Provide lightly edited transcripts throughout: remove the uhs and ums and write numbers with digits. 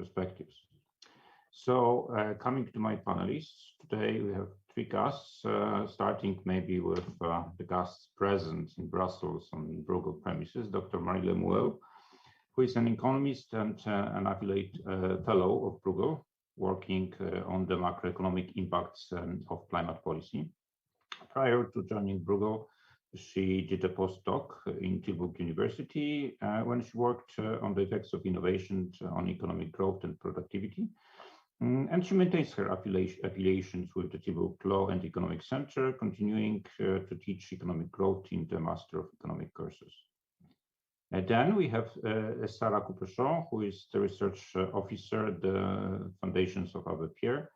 perspectives. So, coming to my panelists, today we have three guests, starting maybe with the guests present in Brussels on Bruegel premises, Dr. Marie Lemuel, who is an economist and an affiliate fellow of Bruegel, working on the macroeconomic impacts of climate policy. Prior to joining Bruegel, she did a postdoc in Tilburg University when she worked on the effects of innovation on economic growth and productivity. And she maintains her affiliations with the Tilburg Law and Economic Center, continuing to teach economic growth in the Master of Economic courses. Then we have Sarah Coupeschon, who is the research officer at the Foundations of Abbé Pierre,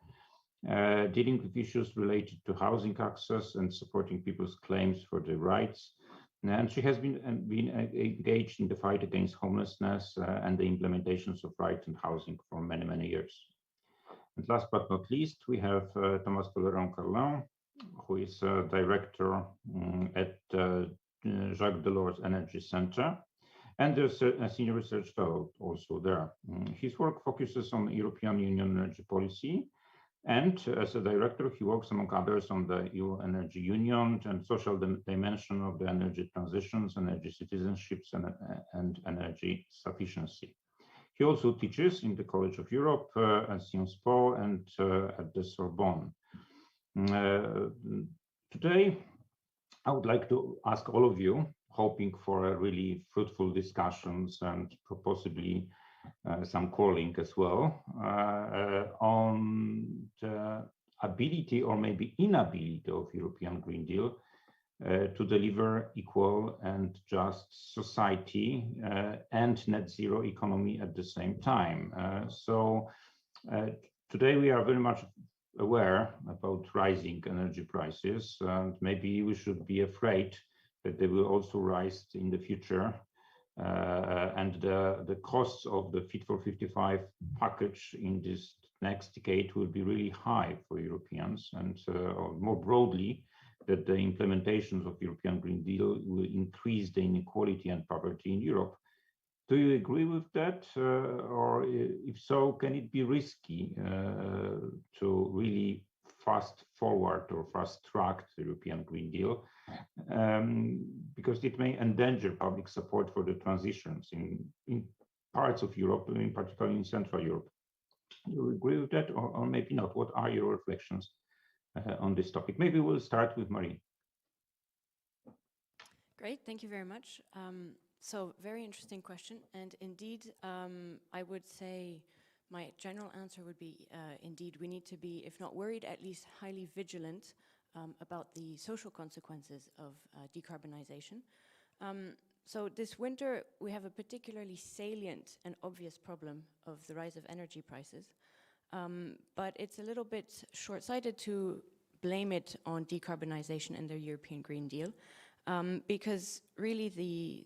dealing with issues related to housing access and supporting people's claims for their rights. And she has been engaged in the fight against homelessness and the implementations of right and housing for many, many years. And last but not least, we have Thomas Pellerin-Carlin, who is director at Jacques Delors Energy Center, and there's a senior research fellow also there. His work focuses on European Union energy policy, and as a director, he works among others on the EU Energy Union and social dimension of the energy transitions, energy citizenships, and energy sufficiency. He also teaches in the College of Europe at Sciences Po and at the Sorbonne. Today, I would like to ask all of you, hoping for a really fruitful discussions and possibly some calling as well, on the ability or maybe inability of European Green Deal to deliver equal and just society and net zero economy at the same time. So today we are very much aware about rising energy prices, and maybe we should be afraid that they will also rise in the future. And the costs of the Fit for 55 package in this next decade will be really high for Europeans, and more broadly, that the implementations of European Green Deal will increase the inequality and poverty in Europe. Do you agree with that? Or if so, can it be risky to really fast forward or fast track the European Green Deal? Because it may endanger public support for the transitions in parts of Europe, in particular in Central Europe. Do you agree with that, or maybe not? What are your reflections on this topic? Maybe we'll start with Marie. Great, thank you very much. So very interesting question, and indeed, I would say my general answer would be indeed we need to be, if not worried, at least highly vigilant about the social consequences of decarbonization. So this winter we have a particularly salient and obvious problem of the rise of energy prices, but it's a little bit short-sighted to blame it on decarbonization and the European Green Deal. Because really the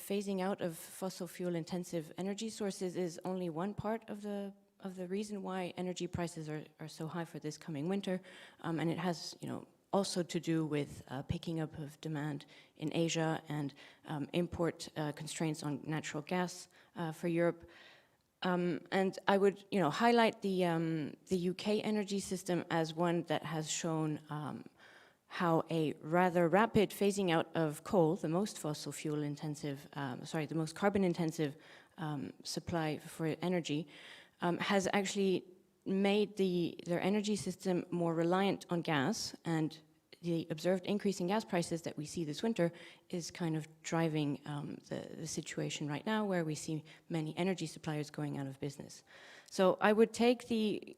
phasing out of fossil fuel intensive energy sources is only one part of the reason why energy prices are so high for this coming winter, and it has also to do with picking up of demand in Asia and import constraints on natural gas for Europe. And I would highlight the UK energy system as one that has shown how a rather rapid phasing out of coal, the most fossil fuel intensive, the most carbon intensive supply for energy, has actually made their energy system more reliant on gas, and the observed increase in gas prices that we see this winter is kind of driving the situation right now, where we see many energy suppliers going out of business. So I would take the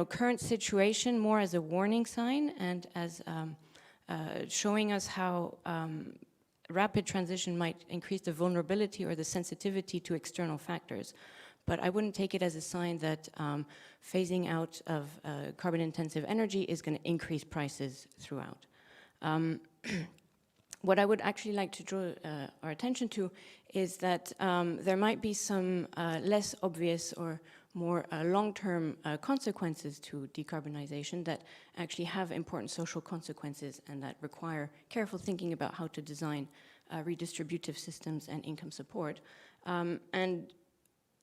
current situation more as a warning sign and as showing us how rapid transition might increase the vulnerability or the sensitivity to external factors. But I wouldn't take it as a sign that phasing out of carbon-intensive energy is going to increase prices throughout. What I would actually like to draw our attention to is that there might be some less obvious or more long-term consequences to decarbonization that actually have important social consequences and that require careful thinking about how to design redistributive systems and income support. And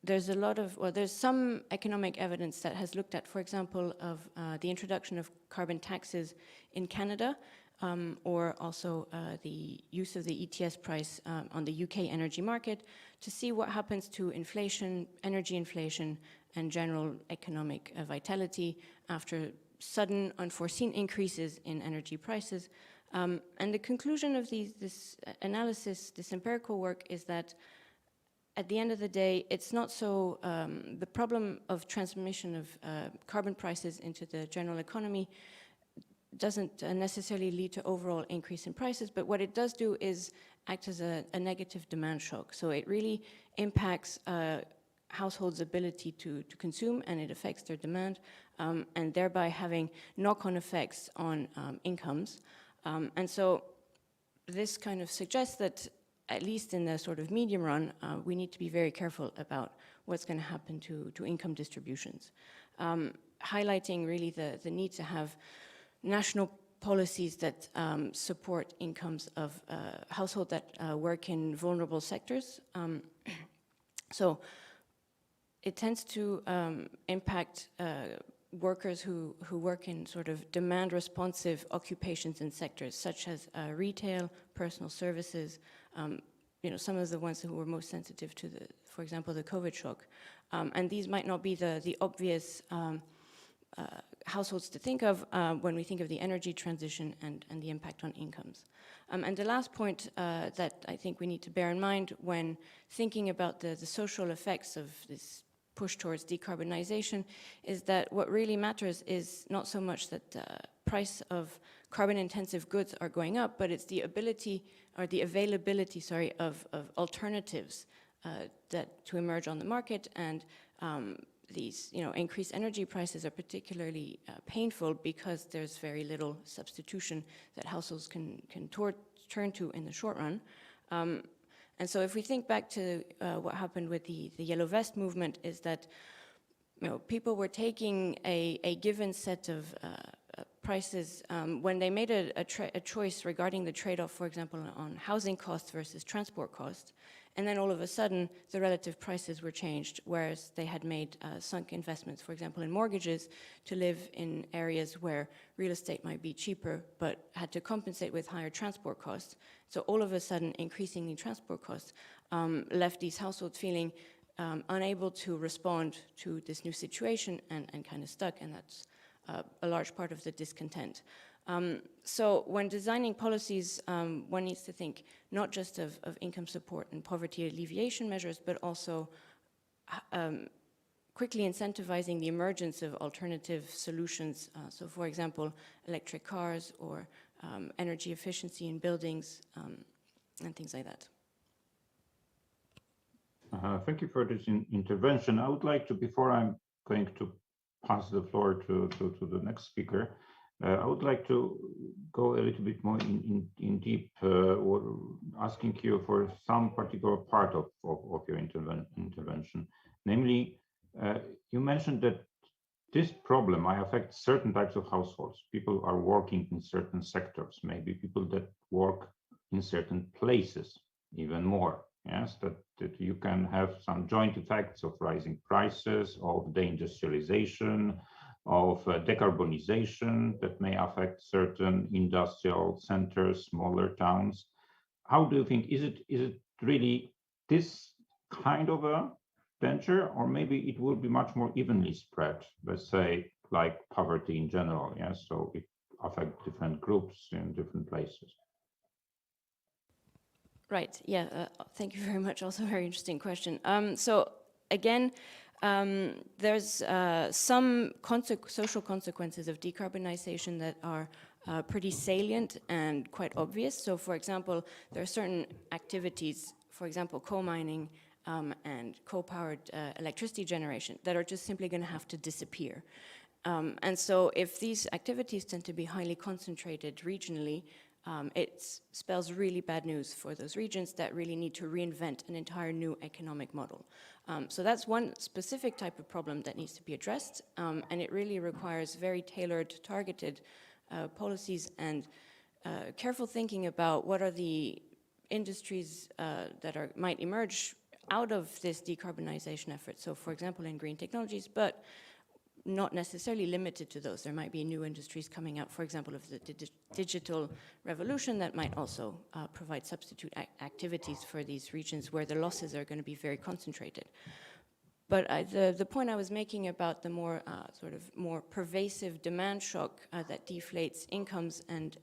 there's a lot of, well, there's some economic evidence that has looked at, for example, of the introduction of carbon taxes in Canada, or also the use of the ETS price on the UK energy market to see what happens to inflation, energy inflation, and general economic vitality after sudden unforeseen increases in energy prices. And the conclusion of this analysis, this empirical work, is that at the end of the day, it's not so, the problem of transmission of carbon prices into the general economy doesn't necessarily lead to overall increase in prices, but what it does do is act as a negative demand shock. So it really impacts households' ability to consume, and it affects their demand, and thereby having knock-on effects on incomes. And so this kind of suggests that, at least in the sort of medium run, we need to be very careful about what's going to happen to income distributions. Highlighting really the need to have national policies that support incomes of households that work in vulnerable sectors. So it tends to impact workers who work in sort of demand responsive occupations and sectors such as retail, personal services, you know, some of the ones who were most sensitive to for example, the COVID shock. And these might not be the obvious households to think of when we think of the energy transition and the impact on incomes. And the last point that I think we need to bear in mind when thinking about the social effects of this push towards decarbonization is that what really matters is not so much that the price of carbon-intensive goods are going up, but it's the ability or the availability, sorry, of alternatives that to emerge on the market. And these, you know, increased energy prices are particularly painful because there's very little substitution that households can turn to in the short run. And so if we think back to what happened with the Yellow Vest movement, is that, you know, people were taking a given set of prices when they made a choice regarding the trade-off, for example, on housing costs versus transport costs, and then all of a sudden the relative prices were changed, whereas they had made sunk investments, for example, in mortgages to live in areas where real estate might be cheaper but had to compensate with higher transport costs. So all of a sudden increasingly transport costs left these households feeling unable to respond to this new situation and kind of stuck, and that's a large part of the discontent. So when designing policies, one needs to think not just of income support and poverty alleviation measures, but also quickly incentivizing the emergence of alternative solutions. So for example, electric cars or energy efficiency in buildings and things like that. Thank you for this intervention. I would like to, before I'm going to pass the floor to the next speaker, I would like to go a little bit more in deep, asking you for some particular part of your intervention. Namely, you mentioned that this problem might affect certain types of households. People are working in certain sectors, maybe people that work in certain places even more. Yes, that you can have some joint effects of rising prices, of deindustrialization, of decarbonization that may affect certain industrial centers, smaller towns. How do you think, is it really this kind of a danger, or maybe it will be much more evenly spread, let's say, like poverty in general, yes? So it affects different groups in different places. Right, yeah, thank you very much. Also a very interesting question. So again, there's some social consequences of decarbonization that are pretty salient and quite obvious. So for example, there are certain activities, for example, coal mining and coal-powered electricity generation, that are just simply going to have to disappear. And so if these activities tend to be highly concentrated regionally, it spells really bad news for those regions that really need to reinvent an entire new economic model. So that's one specific type of problem that needs to be addressed, and it really requires very tailored, targeted policies and careful thinking about what are the industries that might emerge out of this decarbonization effort. So for example, in green technologies, but not necessarily limited to those. There might be new industries coming out, for example, of the digital revolution that might also provide substitute activities for these regions where the losses are going to be very concentrated. But the point I was making about the more sort of more pervasive demand shock that deflates incomes and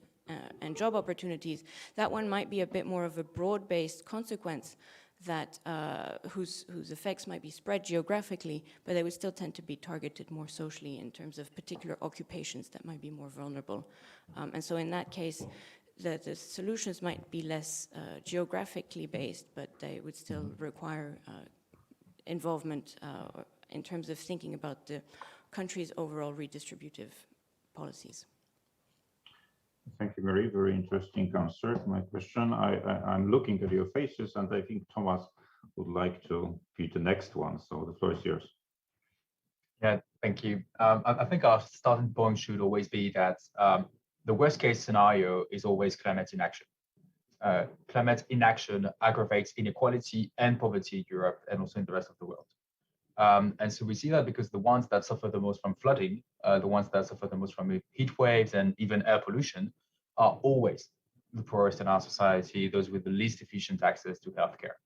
job opportunities, that one might be a bit more of a broad-based consequence that whose effects might be spread geographically, but they would still tend to be targeted more socially in terms of particular occupations that might be more vulnerable. And so in that case, the solutions might be less geographically based, but they would still require involvement in terms of thinking about the country's overall redistributive policies. Thank you, Mary. Very interesting answer to my question. I'm looking at your faces, and I think Thomas would like to be the next one. So the floor is yours. Yeah, thank you. I think our starting point should always be that the worst case scenario is always climate inaction. Climate inaction aggravates inequality and poverty in Europe and also in the rest of the world. And so we see that because the ones that suffer the most from flooding, the ones that suffer the most from heat waves and even air pollution are always the poorest in our society, those with the least efficient access to healthcare.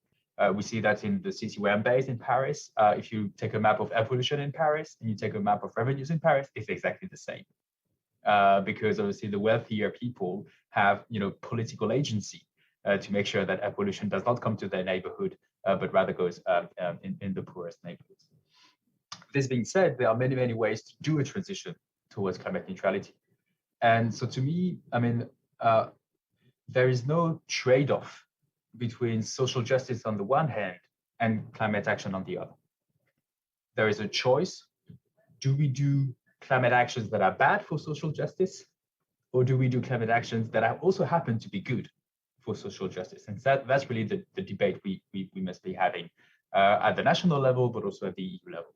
We see that in the city where I'm based in Paris. If you take a map of air pollution in Paris and you take a map of revenues in Paris, it's exactly the same. Because obviously the wealthier people have, political agency to make sure that air pollution does not come to their neighborhood, but rather goes in the poorest neighborhoods. This being said, there are many, many ways to do a transition towards climate neutrality. And so to me, there is no trade-off between social justice on the one hand and climate action on the other. There is a choice. Do we do climate actions that are bad for social justice, or do we do climate actions that also happen to be good for social justice? And that's really the debate we must be having at the national level, but also at the EU level.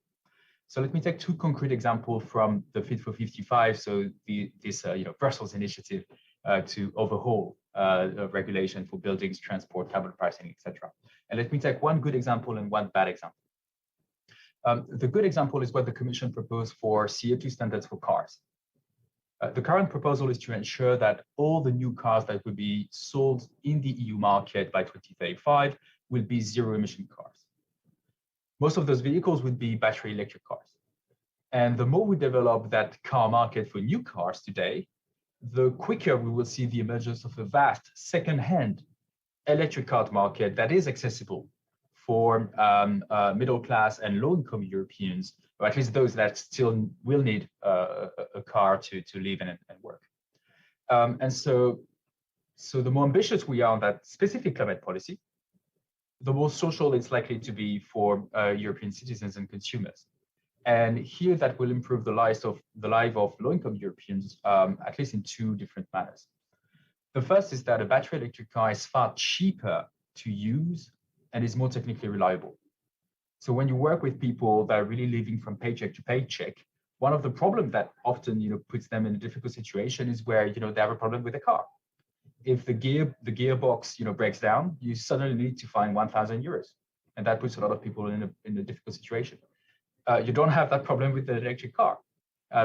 So let me take two concrete examples from the Fit for 55. So this Brussels initiative to overhaul regulation for buildings, transport, carbon pricing, etc. And let me take one good example and one bad example. The good example is what the Commission proposed for CO2 standards for cars. The current proposal is to ensure that all the new cars that will be sold in the EU market by 2035 will be zero-emission cars. Most of those vehicles would be battery electric cars. And the more we develop that car market for new cars today, the quicker we will see the emergence of a vast second-hand electric car market that is accessible for middle-class and low-income Europeans, or at least those that still will need a car to live and work. And so the more ambitious we are on that specific climate policy, the more social it's likely to be for European citizens and consumers. And here that will improve the life of low-income Europeans, at least in two different manners. The first is that a battery electric car is far cheaper to use and is more technically reliable. So when you work with people that are really living from paycheck to paycheck, one of the problems that often puts them in a difficult situation is where they have a problem with the car. If the gearbox breaks down, you suddenly need to find 1,000 euros, and that puts a lot of people in a difficult situation. You don't have that problem with the electric car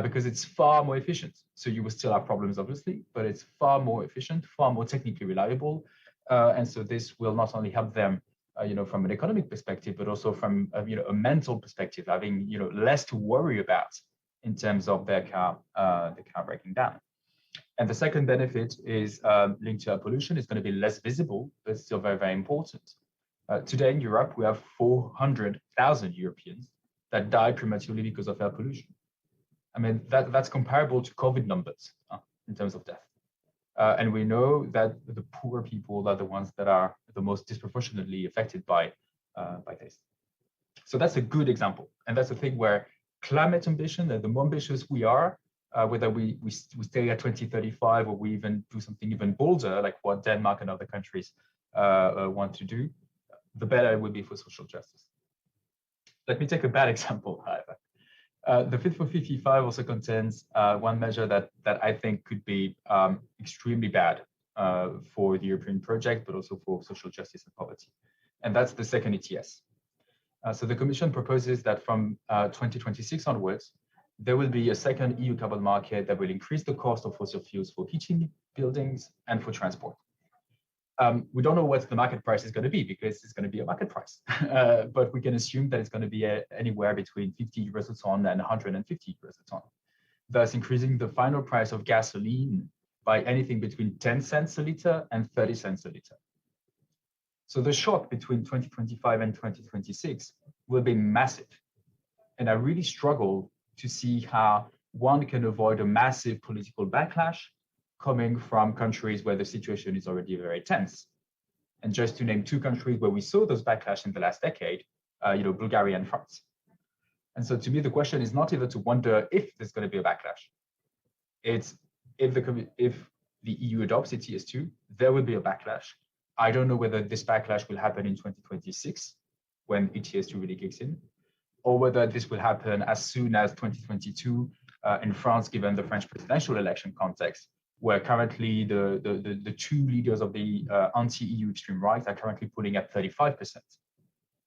because it's far more efficient. So you will still have problems, obviously, but it's far more efficient, far more technically reliable, and so this will not only help them, from an economic perspective, but also from a mental perspective, having less to worry about in terms of their car breaking down. And the second benefit is linked to air pollution. It's going to be less visible, but still very, very important. Today in Europe, we have 400,000 Europeans that die prematurely because of air pollution. I mean, that's comparable to COVID numbers in terms of death. And we know that the poor people are the ones that are the most disproportionately affected by this. So that's a good example. And that's the thing where climate ambition, the more ambitious we are, whether we stay at 2035 or we even do something even bolder, like what Denmark and other countries want to do, the better it will be for social justice. Let me take a bad example, however. The Fit for 55 also contains one measure that I think could be extremely bad for the European project, but also for social justice and poverty. And that's the second ETS. So the Commission proposes that from 2026 onwards, there will be a second EU carbon market that will increase the cost of fossil fuels for heating, buildings, and for transport. We don't know what the market price is going to be because it's going to be a market price, but we can assume that it's going to be anywhere between 50 euros a ton and 150 euros a ton, thus increasing the final price of gasoline by anything between 10 cents a liter and 30 cents a liter. So the shock between 2025 and 2026 will be massive. And I really struggle to see how one can avoid a massive political backlash coming from countries where the situation is already very tense. And just to name two countries where we saw those backlash in the last decade, Bulgaria and France. And so to me, the question is not even to wonder if there's going to be a backlash. It's if the EU adopts ETS2, there will be a backlash. I don't know whether this backlash will happen in 2026 when ETS2 really kicks in, or whether this will happen as soon as 2022 in France, given the French presidential election context, where currently the two leaders of the anti-EU extreme right are currently pulling at 35%,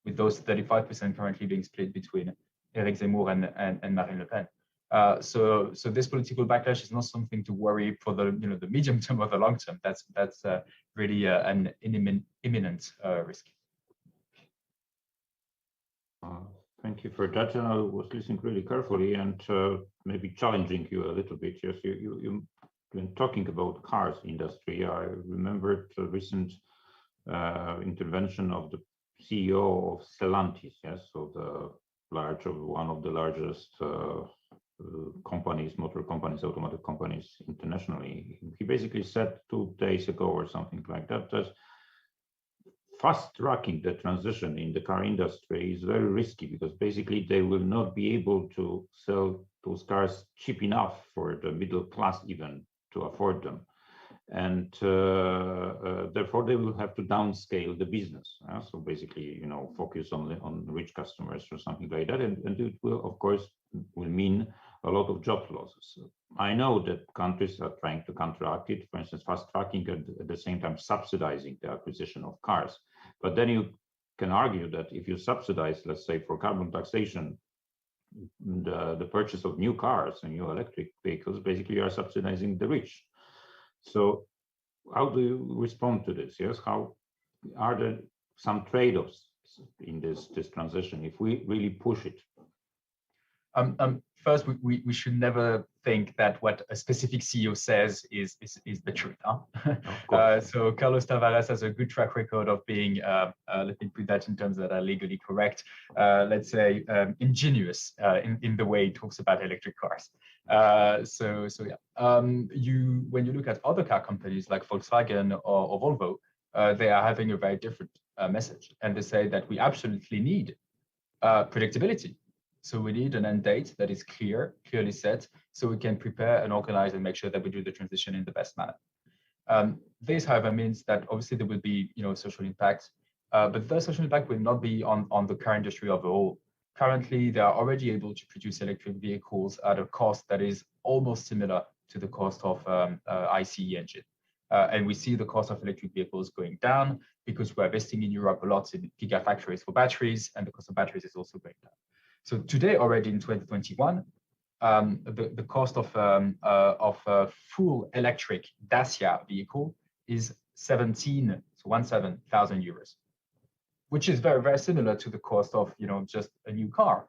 with those 35% currently being split between Eric Zemmour and Marine Le Pen. So this political backlash is not something to worry for the the medium term or the long term. That's really an imminent risk. Thank you for that. I was listening really carefully and maybe challenging you a little bit. Yes, you when talking about cars industry, I remembered a recent intervention of the CEO of Stellantis. Yes, so one of the largest companies, motor companies, automotive companies internationally. He basically said 2 days ago or something like that, that fast tracking the transition in the car industry is very risky because basically they will not be able to sell those cars cheap enough for the middle class even to afford them. And therefore they will have to downscale the business. So basically, focus on rich customers or something like that. And it will, of course, will mean a lot of job losses. I know that countries are trying to counteract it, for instance, fast tracking and at the same time subsidizing the acquisition of cars. But then you can argue that if you subsidize, let's say, for carbon taxation, the purchase of new cars and new electric vehicles, basically you are subsidizing the rich. So how do you respond to this? Yes, how are there some trade-offs in this transition if we really push it? First, we should never think that what a specific CEO says is the truth. Huh? So Carlos Tavares has a good track record of being, let me put that in terms that are legally correct, let's say ingenious in the way he talks about electric cars. So yeah, when you look at other car companies like Volkswagen or Volvo, they are having a very different message, and they say that we absolutely need predictability. So we need an end date that is clearly set, so we can prepare and organize and make sure that we do the transition in the best manner. This, however, means that obviously there will be, social impact, but the social impact will not be on the car industry overall. Currently, they are already able to produce electric vehicles at a cost that is almost similar to the cost of ICE engine. And we see the cost of electric vehicles going down because we're investing in Europe a lot in gigafactories for batteries, and the cost of batteries is also going down. So today, already in 2021, the cost of a full electric Dacia vehicle is 17,000 euros, which is very, very similar to the cost of just a new car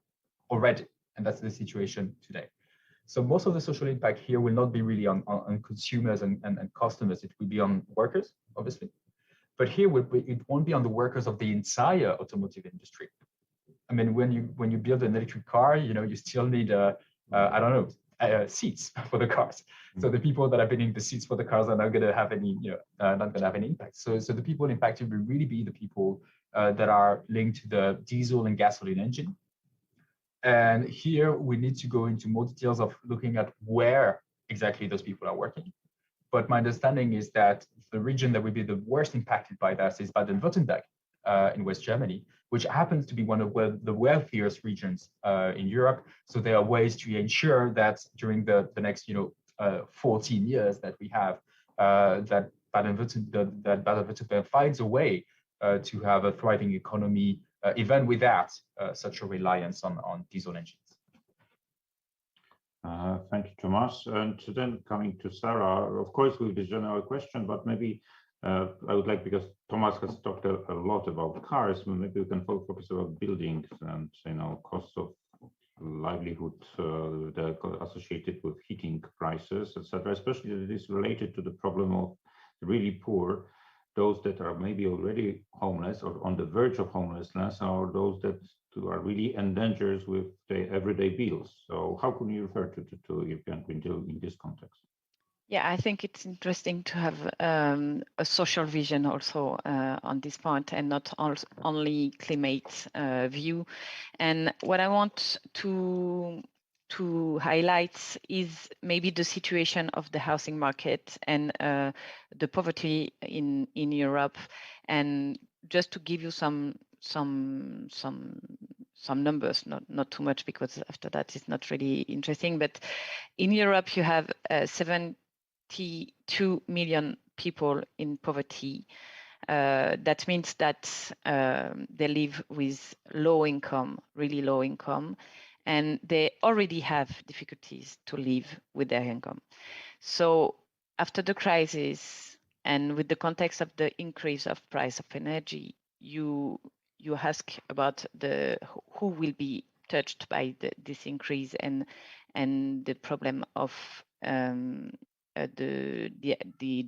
already, and that's the situation today. So most of the social impact here will not be really on consumers and customers. It will be on workers, obviously, but here it won't be on the workers of the entire automotive industry. I mean, when you build an electric car, you still need seats for the cars. So the people that are building the seats for the cars are not going to have any, not going to have any impact. So the people impacted will really be the people that are linked to the diesel and gasoline engine. And here we need to go into more details of looking at where exactly those people are working. But my understanding is that the region that will be the worst impacted by that is Baden-Württemberg in West Germany, which happens to be one of the wealthiest regions in Europe. So there are ways to ensure that during the next 14 years that we have, that Baden-Württemberg finds a way to have a thriving economy even without such a reliance on diesel engines. Thank you, Thomas. And then coming to Sarah, of course, with the general question, but maybe I would like, because Thomas has talked a lot about cars, maybe we can focus about buildings and, you know, costs of livelihood associated with heating prices, etc. Especially that it is related to the problem of really poor, those that are maybe already homeless or on the verge of homelessness, or those that are really endangered with the everyday bills. So how can you refer to European Green Deal in this context? Yeah, I think it's interesting to have a social vision also on this point, and not only climate view. And what I want to highlight is maybe the situation of the housing market and the poverty in Europe. And just to give you some numbers, not too much, because after that it's not really interesting. But in Europe, you have 72 million people in poverty. That means that they live with low income, really low income, and they already have difficulties to live with their income. So after the crisis, and with the context of the increase of price of energy, you ask about who will be touched by this increase and the problem of the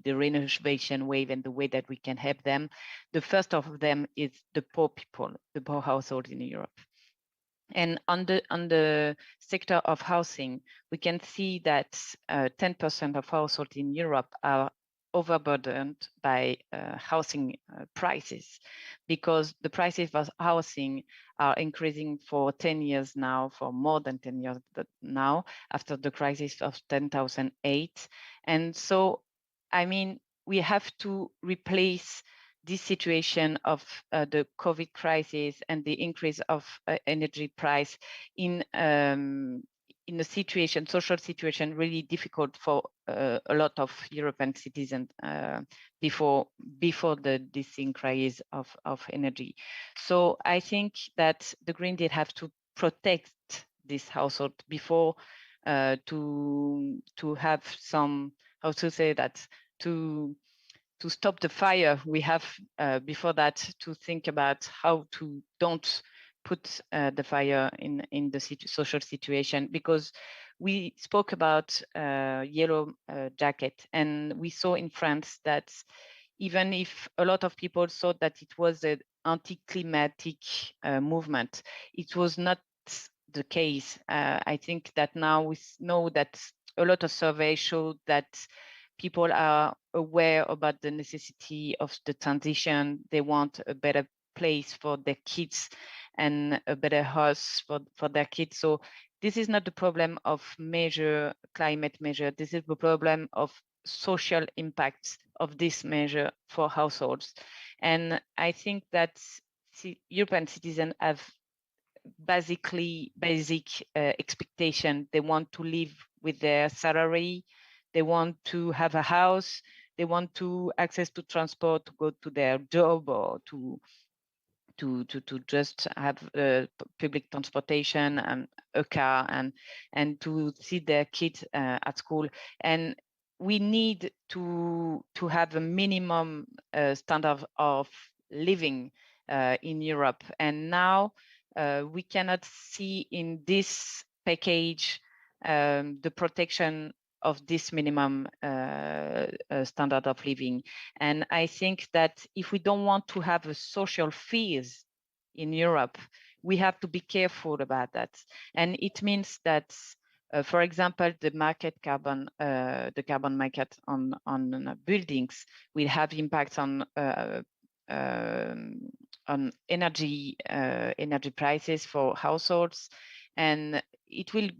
renovation wave and the way that we can help them. The first of them is the poor people, the poor households in Europe. And on the sector of housing, we can see that 10% of households in Europe are overburdened by housing prices, because the prices of housing are increasing for 10 years now, for more than 10 years now, after the crisis of 2008. And so, I mean, we have to replace this situation of the COVID crisis and the increase of energy price in a situation, social situation, really difficult for a lot of European citizens before this increase of energy. So I think that the Green Deal have to protect this household before to have some, how to say that, to stop the fire. We have before that to think about how to don't put the fire in the social situation, because we spoke about yellow jacket, and we saw in France that even if a lot of people thought that it was an anti-climatic movement, it was not the case. I think that now we know that a lot of surveys show that people are aware about the necessity of the transition. They want a better place for their kids and a better house for their kids. So this is not the problem of climate measure. This is the problem of social impacts of this measure for households. And I think that European citizens have basic expectation. They want to live with their salary. They want to have a house. They want to access to transport to go to their job, or to just have public transportation and a car, and to see their kids at school. And we need to have a minimum standard of living in Europe. And now we cannot see in this package the protection of this minimum standard of living. And I think that if we don't want to have a social fears in Europe, we have to be careful about that. And it means that, for example, the carbon market on buildings will have impacts on energy prices for households, and it could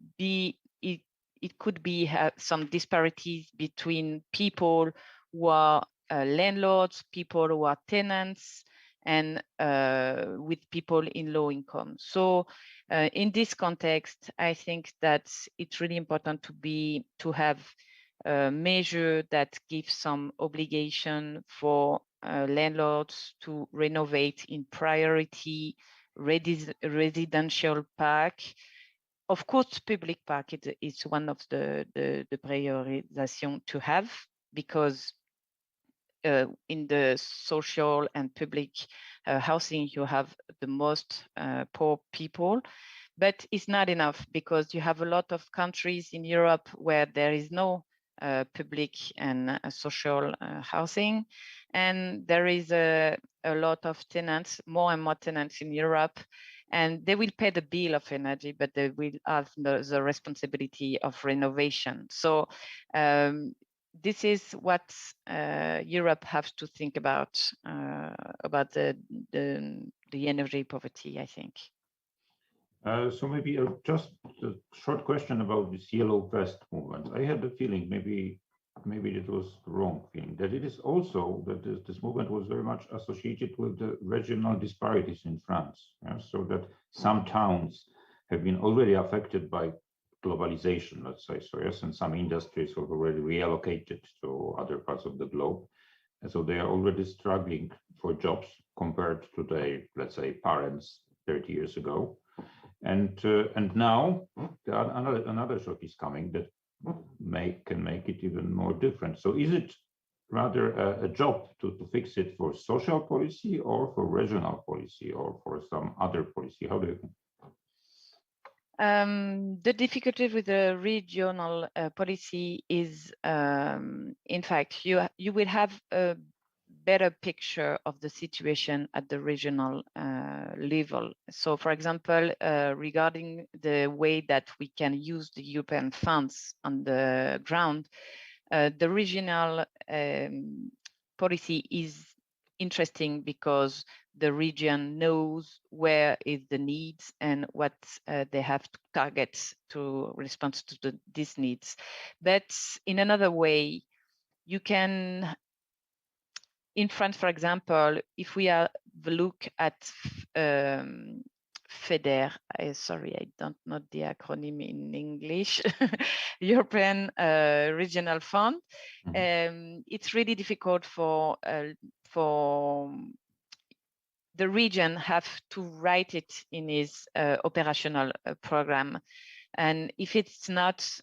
be some disparities between people who are landlords, people who are tenants, and with people in low income. So in this context, I think that it's really important to have a measure that gives some obligation for landlords to renovate in priority residential park. Of course, public park is one of the prioritization to have, because in the social and public housing, you have the most poor people. But it's not enough, because you have a lot of countries in Europe where there is no public and social housing. And there is a lot of tenants, more and more tenants in Europe, and they will pay the bill of energy, but they will have the responsibility of renovation. So this is what Europe has to think about the energy poverty, I think. So maybe just a short question about this yellow vest movement. I had the feeling, maybe it was the wrong feeling, that it is also that this movement was very much associated with the regional disparities in France. Yeah? So that some towns have been already affected by globalization, let's say. So yes, and some industries have already reallocated to other parts of the globe. And so they are already struggling for jobs compared to their, let's say, parents 30 years ago. And now another shock is coming that can make it even more different. So is it rather a job to fix it for social policy, or for regional policy, or for some other policy? How do you think? The difficulty with the regional policy is, in fact, you will have a better picture of the situation at the regional level. So, for example, regarding the way that we can use the European funds on the ground, the regional policy is interesting because the region knows where is the needs and what they have to target to respond to these needs. But in another way, you can, in France, for example, if we look at FEDER, sorry, I don't know the acronym in English, European Regional Fund, it's really difficult for the region have to write it in his operational program. And if it's not,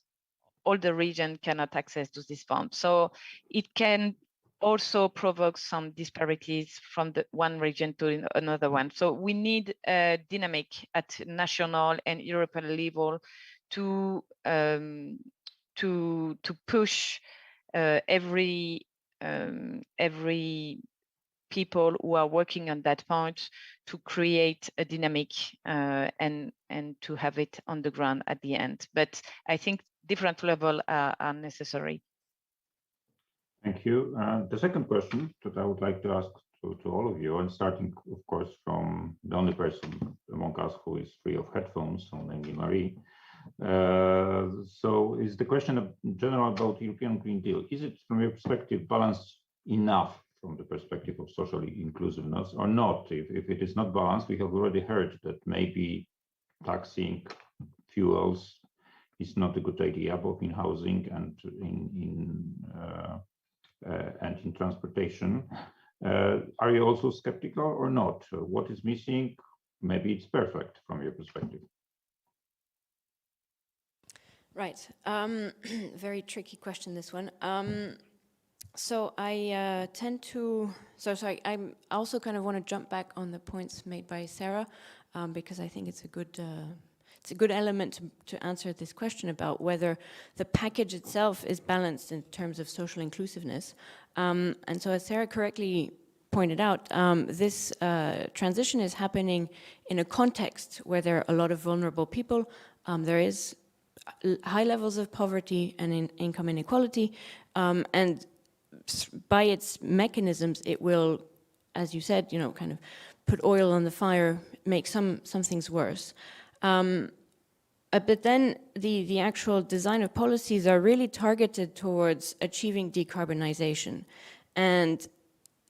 all the region cannot access to this fund. So it can also provoke some disparities from the one region to another one. So we need a dynamic at national and European level to push every people who are working on that point to create a dynamic and to have it on the ground at the end. But I think different levels are necessary. Thank you. The second question that I would like to ask to all of you, and starting, of course, from the only person among us who is free of headphones, so namely Marie. So is the question of general about European Green Deal, is it from your perspective balanced enough from the perspective of social inclusiveness or not? If it is not balanced, we have already heard that maybe taxing fuels is not a good idea, both in housing and in transportation. Are you also skeptical or not? What is missing? Maybe it's perfect from your perspective. Right. Very tricky question, this one. So I tend to, I also kind of want to jump back on the points made by Sarah, because I think it's a good element to answer this question about whether the package itself is balanced in terms of social inclusiveness. And so as Sarah correctly pointed out, this transition is happening in a context where there are a lot of vulnerable people. There is high levels of poverty and income inequality, and by its mechanisms, it will, as you said, kind of put oil on the fire, make some things worse. But then the actual design of policies are really targeted towards achieving decarbonization. And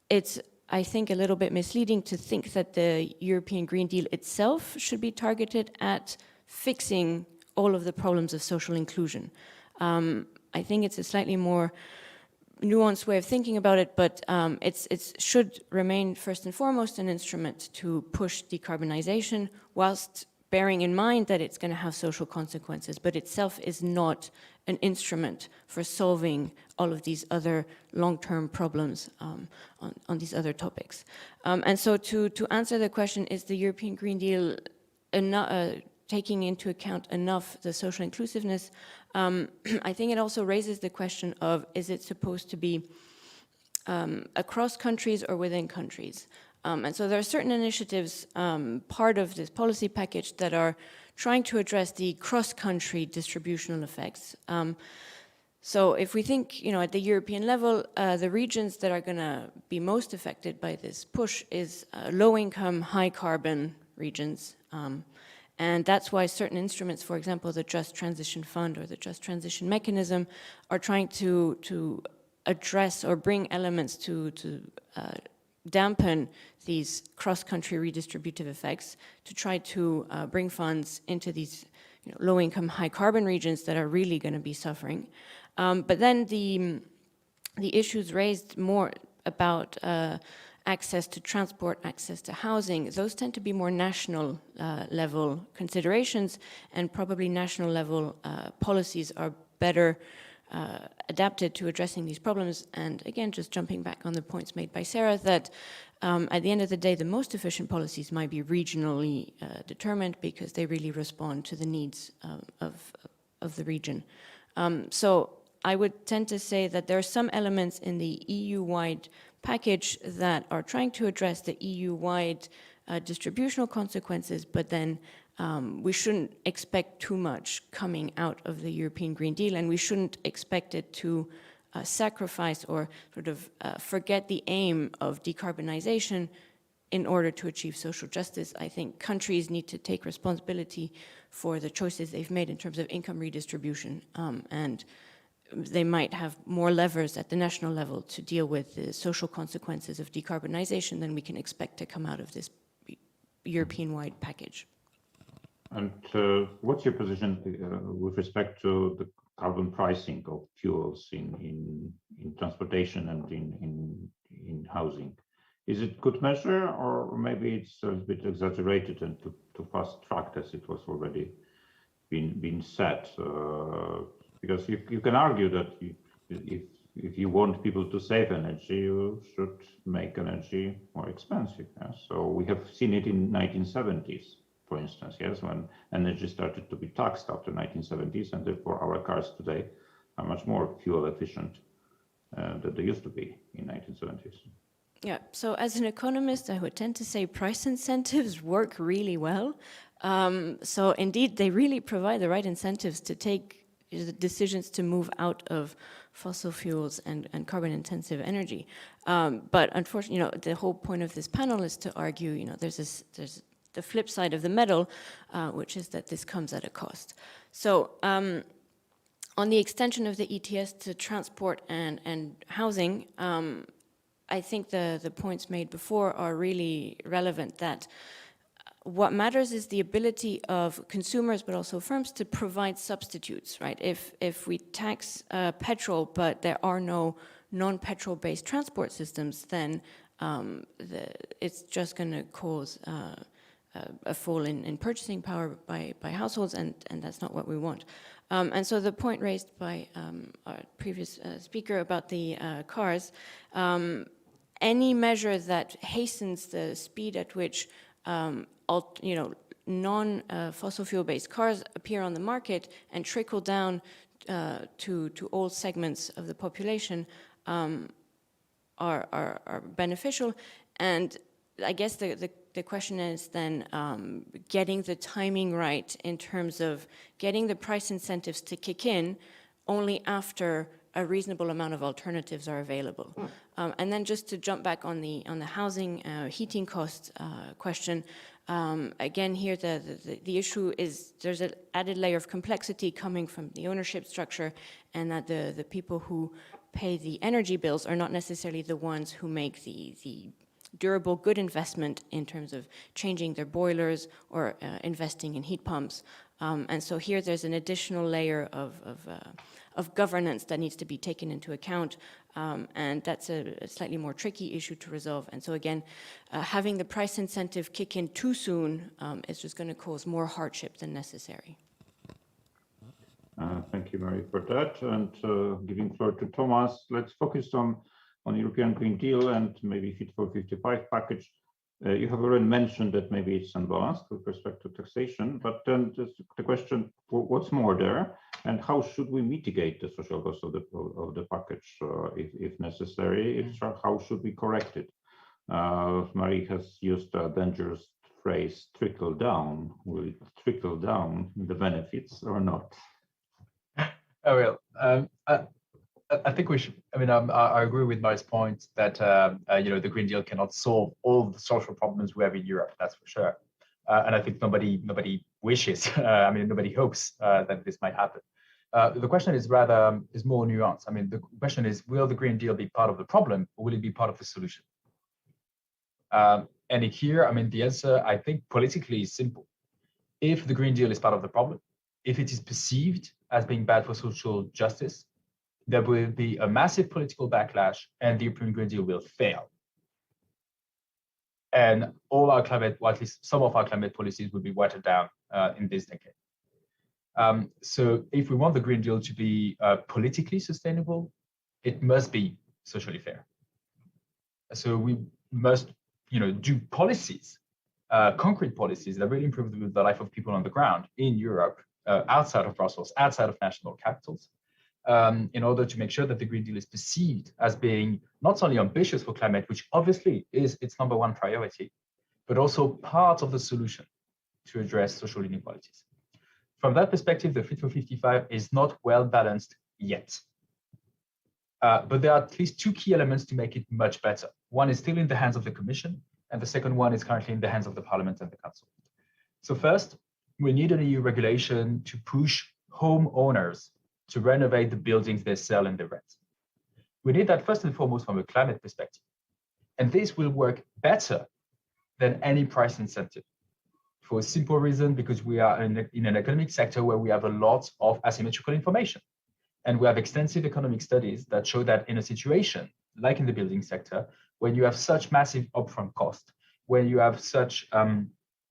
it's, I think, a little bit misleading to think that the European Green Deal itself should be targeted at fixing all of the problems of social inclusion. I think it's a slightly more nuanced way of thinking about it, but it should remain first and foremost an instrument to push decarbonization, whilst bearing in mind that it's going to have social consequences, but itself is not an instrument for solving all of these other long-term problems on these other topics. And so to answer the question, is the European Green Deal taking into account enough the social inclusiveness? I think it also raises the question of, is it supposed to be across countries or within countries? And so there are certain initiatives, part of this policy package, that are trying to address the cross-country distributional effects. So if we think, at the European level, the regions that are going to be most affected by this push is low-income, high-carbon regions. And that's why certain instruments, for example, the Just Transition Fund or the Just Transition Mechanism, are trying to address or bring elements to dampen these cross-country redistributive effects, to try to bring funds into these low-income, high-carbon regions that are really going to be suffering. But then the issues raised more about access to transport, access to housing, those tend to be more national level considerations, and probably national level policies are better adapted to addressing these problems. And again, just jumping back on the points made by Sarah, that at the end of the day, the most efficient policies might be regionally determined, because they really respond to the needs of the region. So I would tend to say that there are some elements in the EU-wide package that are trying to address the EU-wide distributional consequences, but then we shouldn't expect too much coming out of the European Green Deal, and we shouldn't expect it to sacrifice or sort of forget the aim of decarbonization in order to achieve social justice. I think countries need to take responsibility for the choices they've made in terms of income redistribution, and they might have more levers at the national level to deal with the social consequences of decarbonization than we can expect to come out of this European-wide package. And what's your position with respect to the carbon pricing of fuels in transportation and in housing? Is it good measure, or maybe it's a bit exaggerated and too fast tracked, as it was already been said? Because you can argue that if you want people to save energy, you should make energy more expensive. Yeah? So we have seen it in 1970s, for instance, yes, when energy started to be taxed after 1970s, and therefore our cars today are much more fuel efficient than they used to be in 1970s. Yeah, so as an economist, I would tend to say price incentives work really well. So indeed, they really provide the right incentives to take the decisions to move out of fossil fuels and carbon-intensive energy. But unfortunately, the whole point of this panel is to argue, there's the flip side of the medal, which is that this comes at a cost. So on the extension of the ETS to transport and housing, I think the points made before are really relevant, that what matters is the ability of consumers, but also firms, to provide substitutes, right? If we tax petrol, but there are no non-petrol based transport systems, then it's just going to cause a fall in purchasing power by households, and that's not what we want. And so the point raised by our previous speaker about the cars, any measure that hastens the speed at which non-fossil fuel-based cars appear on the market and trickle down to all segments of the population are beneficial. And I guess the question is then getting the timing right in terms of getting the price incentives to kick in only after a reasonable amount of alternatives are available. And then just to jump back on the housing heating cost question, again here the issue is there's an added layer of complexity coming from the ownership structure, and that the people who pay the energy bills are not necessarily the ones who make the durable good investment in terms of changing their boilers or investing in heat pumps. And so here there's an additional layer of governance that needs to be taken into account, and that's a slightly more tricky issue to resolve. And so again, having the price incentive kick in too soon is just going to cause more hardship than necessary. Thank you, Mary, for that. And giving floor to Thomas, let's focus on European Green Deal and maybe Fit for 55 package. You have already mentioned that maybe it's unbalanced with respect to taxation, but then the question, what's more there, and how should we mitigate the social cost of the package if necessary? How should we correct it? Marie has used a dangerous phrase, trickle down. Will it trickle down the benefits or not? Oh, well, I think we should. I mean, I agree with Marie's point that the Green Deal cannot solve all the social problems we have in Europe. That's for sure. And I think nobody wishes. I mean, nobody hopes that this might happen. The question is more nuanced. I mean, the question is, will the Green Deal be part of the problem, or will it be part of the solution? And here, I mean, the answer, I think, politically is simple. If the Green Deal is part of the problem, if it is perceived as being bad for social justice, there will be a massive political backlash and the European Green Deal will fail. And all our climate, or at least some of our climate policies will be watered down in this decade. So if we want the Green Deal to be politically sustainable, it must be socially fair. So we must, do policies, concrete policies that really improve the life of people on the ground in Europe, outside of Brussels, outside of national capitals, in order to make sure that the Green Deal is perceived as being not only ambitious for climate, which obviously is its #1 priority, but also part of the solution to address social inequalities. From that perspective, the Fit for 55 is not well balanced yet. But there are at least two key elements to make it much better. One is still in the hands of the Commission, and the second one is currently in the hands of the Parliament and the Council. So first, we need an EU regulation to push homeowners to renovate the buildings they sell and they rent. We need that first and foremost from a climate perspective. And this will work better than any price incentive for a simple reason, because we are in an economic sector where we have a lot of asymmetrical information. And we have extensive economic studies that show that in a situation like in the building sector, when you have such massive upfront cost, when you have such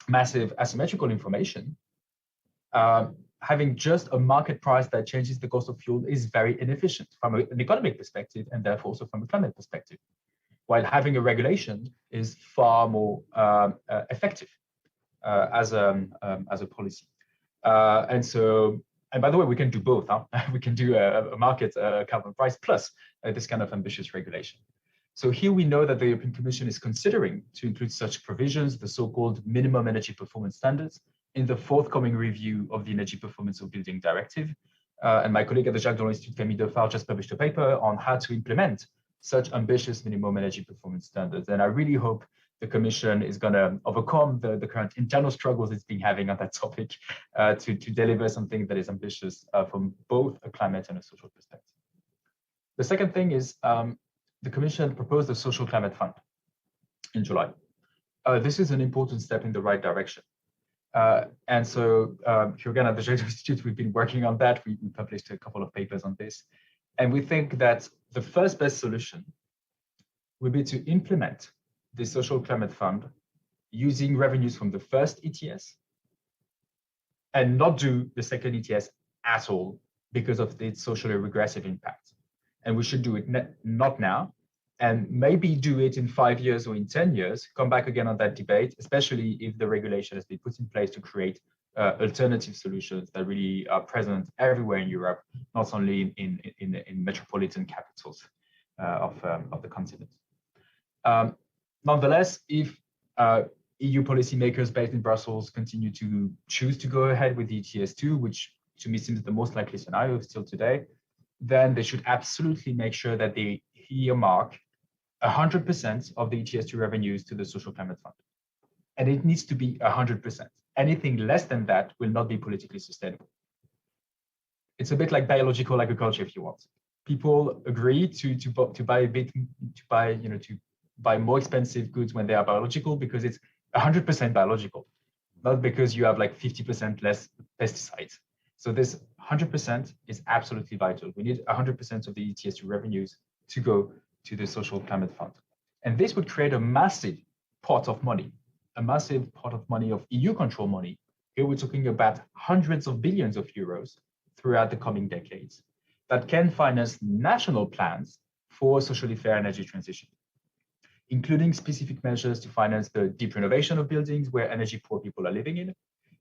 massive asymmetrical information, having just a market price that changes the cost of fuel is very inefficient from an economic perspective, and therefore also from a climate perspective, while having a regulation is far more effective as a policy. And by the way, we can do both. Huh? We can do a market carbon price plus this kind of ambitious regulation. So here we know that the European Commission is considering to include such provisions, the so-called minimum energy performance standards, in the forthcoming review of the Energy Performance of Building Directive. And my colleague at the Jacques Delors Institute, Camille Defard, just published a paper on how to implement such ambitious minimum energy performance standards. And I really hope the Commission is going to overcome the current internal struggles it's been having on that topic to deliver something that is ambitious from both a climate and a social perspective. The second thing is the Commission proposed a social climate fund in July. This is an important step in the right direction. And so here again at the Jacques Delors Institute, we've been working on that. We published a couple of papers on this. And we think that the first best solution would be to implement the social climate fund using revenues from the first ETS and not do the second ETS at all because of its socially regressive impact. And we should do it not now, and maybe do it in 5 years or in 10 years, come back again on that debate, especially if the regulation has been put in place to create alternative solutions that really are present everywhere in Europe, not only in metropolitan capitals of the continent. Nonetheless, if EU policymakers based in Brussels continue to choose to go ahead with the ETS2, which to me seems the most likely scenario still today, then they should absolutely make sure that they earmark 100% of the ETS2 revenues to the social climate fund. And it needs to be 100%. Anything less than that will not be politically sustainable. It's a bit like biological agriculture, if you want. People agree to buy more expensive goods when they are biological because it's 100% biological. not because you have like 50% less pesticides. So this 100% is absolutely vital. We need 100% of the ETS2 revenues to go to the social climate fund. And this would create a massive pot of money, of EU control money. Here we're talking about hundreds of billions of euros throughout the coming decades that can finance national plans for socially fair energy transition, including specific measures to finance the deep renovation of buildings where energy poor people are living in,